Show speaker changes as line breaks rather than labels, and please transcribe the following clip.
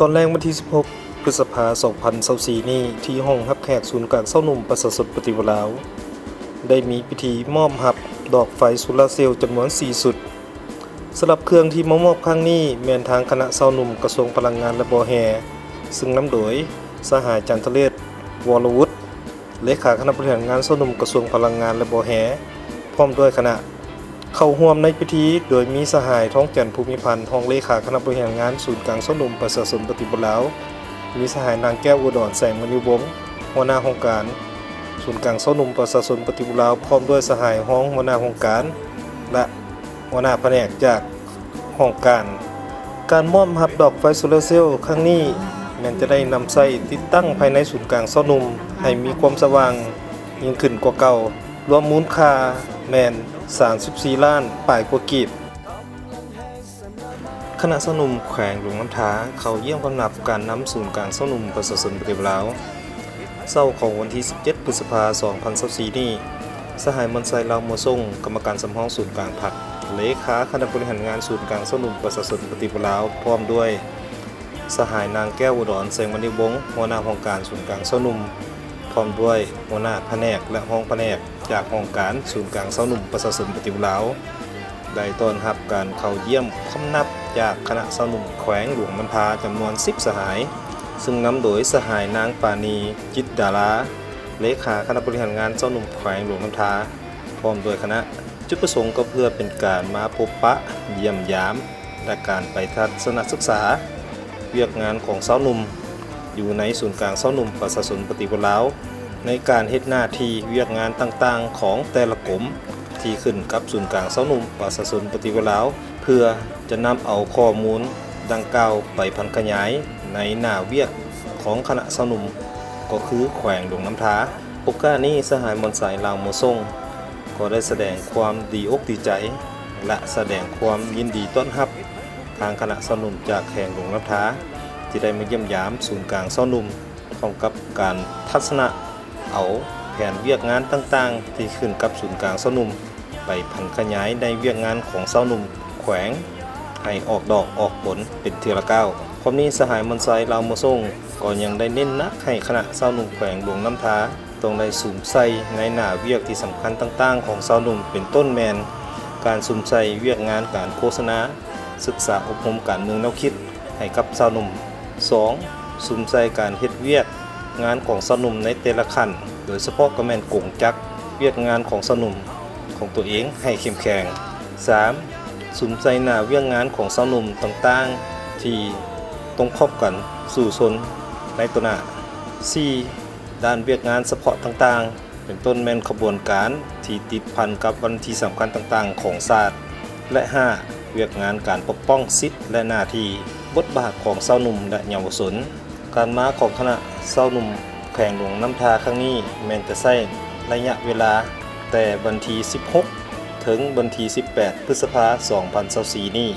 ตอนแรกวันที่ 16 พฤษภาคม 2024 นี้ที่ห้องรับแขกศูนย์กลางเศร้าหนุ่มประชาชนปฏิวัติลาวได้มีพิธีมอบรับดอกไฟโซลาร์เซลล์จำนวน 4 สุดสำหรับเครื่องที่มามอบครั้งนี้แม่นทางคณะเศร้าหนุ่มกระทรวงพลังงานและบ่อแห่ซึ่งนำโดยสหายจันทเรศวรวุฒิเลขาคณะบริหารงานเศร้าหนุ่มกระทรวงพลังงานและบ่อแห่พร้อมด้วยคณะเข้าร่วมในพิธีโดยมีสหายท้องแก่นภูมิพันธ์รองเลขาคณะบริหารงานศูนย์กลางเศร้าหนุ่มประชาชนปฏิบัติลาวมีสหายนางแก้วอุดรแสงมณีวงศ์หัวหน้าโครงการศูนย์กลางเศร้าหนุ่มประชาชนปฏิบัติลาวพร้อมด้วยสหายห้องหัวหน้าโครงการและหัวหน้าแผนกจากโครงการมอบรับดอกไฟโซลาร์เซลล์ครั้งนี้แม้นจะได้นำใส่ติดตั้งภายในศูนย์กลางเศร้าหนุ่มให้มีความสว่างยิ่งขึ้นกว่าเก่ารวมมูลค่าแม่น34 ล้านปลายกว่ากีบคณะเศร้าหนุ่มแขวงหลวงน้ำท้าเขาเยี่ยมกำนับการนำศูนย์กลางเศร้าหนุ่มประชาชนปฏิบัติลาวเศร้าของวันที่ 17 พฤษภาคม 2024 นี้สหายมนไซลาวมัวส่งกรรมการสำรองศูนย์กลางพรรคเลขาคณะบริหารงานศูนย์กลางเศร้าหนุ่มประชาชนปฏิบัติลาวพร้อมด้วยสหายนางแก้วอุดรแสงมณีวงศ์หัวหน้าโครงการศูนย์กลางเศร้าหนุ่มพร้อมด้วยหัวหน้าแผนกและห้องแผนกจากโครงการศูนย์กลางเศร้าหนุ่มประชาชนปฏิบัติลาวได้ต้อนรับการเข้าเยี่ยมคำนับจากคณะเศร้าหนุ่มแขวงหลวงน้ำพาจำนวน 10 สหายซึ่งนำโดยสหายนางปานีจิตดาราเลขาคณะบริหารงานเศร้าหนุ่มแขวงหลวงน้ำพาพร้อมด้วยคณะจุดประสงค์ก็เพื่อเป็นการมาพบปะเยี่ยมยามและการไปทัศนศึกษาเวียกงานของเศร้าหนุ่มอยู่ในศูนย์กลางเศร้าหนุ่มประชาชนปฏิบัติลาวในการเฮ็ดหน้าที่เวียกงานต่างๆของแต่ละกลุ่มที่ขึ้นกับศูนย์กลางเศร้าหนุ่มประชาชนปฏิบัติลาวเพื่อจะนำเอาข้อมูลดังกล่าวไปพันขยายในหน้าเวียกของคณะเศร้าหนุ่มก็คือแขวงหลวงน้ำท้าโอกาสนี้สหายมนไซลาวมัวส่งก็ได้แสดงความดีอกดีใจและแสดงความยินดีต้อนรับทางคณะเศร้าหนุ่มจากแขวงหลวงน้ำท้าที่ได้มาเยี่ยมยามศูนย์กลางเศร้าหนุ่มพร้อมกับการทัศนะเอาแผนเวียกงานต่างๆที่ขึ้นกับศูนย์กลางเศร้าหนุ่มไปพันขยายในเวียกงานของเศร้าหนุ่มแขวงให้ออกดอกออกผลเป็นเทื่อละก้าวพร้อมนี้สหายมนไซลาวมัวส่งก็ยังได้เน้นนักให้คณะเศร้าหนุ่มแขวงหลวงน้ำท้าต้องได้สุ่มใส่ในหน้าเวียกที่สำคัญต่างๆของเศร้าหนุ่มเป็นต้นแมนการสุ่มใส่เวียกงานการโฆษณาศึกษาอบรมการเมืองแนวคิดให้กับเศร้าหนุ่ม 2. สุ่มใส่การเฮ็ดเวียกงานของเศร้าหนุ่มในแต่ละขั้นโดยเฉพาะก็แม่นกงจักเวียกงานของเศร้าหนุ่มของตัวเองให้เข้มแข็ง 3. สุ่มใส่หน้าเวียกงานของเศร้าหนุ่มต่างๆที่ต้องครอบกันสู่ชนในตัวหน้า 4. ด้านเวียกงานเฉพาะต่างๆเป็นต้นแม่นขบวนการที่ติดพันกับวันที่สำคัญต่างๆของศาสตร์และ 5. เวียกงานการปกป้องสิทธิและหน้าที่บทบาทของเศร้าหนุ่มและเยาวชนการมาของคณะเศร้าหนุ่มแขวงหลวงน้ำทาครั้งนี้แม้นจะใช้ระยะเวลาแต่วันที่ 16 ถึงวันที่ 18 พฤษภาคม 2024 นี้